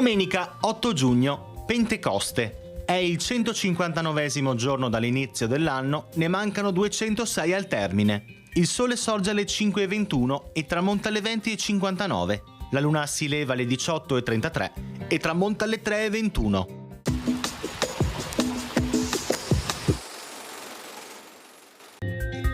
Domenica 8 giugno, Pentecoste. È il 159° giorno dall'inizio dell'anno, ne mancano 206 al termine. Il sole sorge alle 5:21 e tramonta alle 20:59. La luna si leva alle 18:33 e tramonta alle 3:21.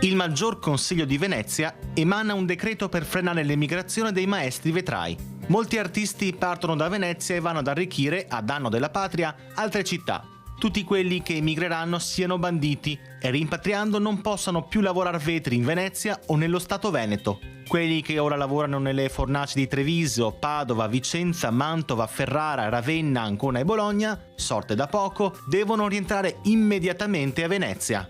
Il Maggior Consiglio di Venezia emana un decreto per frenare l'emigrazione dei maestri vetrai. Molti artisti partono da Venezia e vanno ad arricchire, a danno della patria, altre città. Tutti quelli che emigreranno siano banditi e rimpatriando non possano più lavorare vetri in Venezia o nello Stato Veneto. Quelli che ora lavorano nelle fornaci di Treviso, Padova, Vicenza, Mantova, Ferrara, Ravenna, Ancona e Bologna, sorte da poco, devono rientrare immediatamente a Venezia.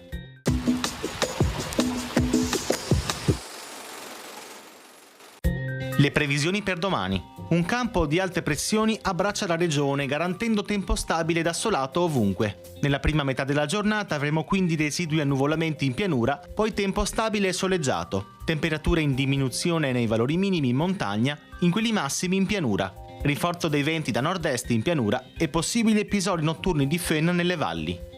Le previsioni per domani. Un campo di alte pressioni abbraccia la regione, garantendo tempo stabile ed assolato ovunque. Nella prima metà della giornata avremo quindi residui annuvolamenti in pianura, poi tempo stabile e soleggiato. Temperature in diminuzione nei valori minimi in montagna, in quelli massimi in pianura. Rinforzo dei venti da nord-est in pianura e possibili episodi notturni di fenna nelle valli.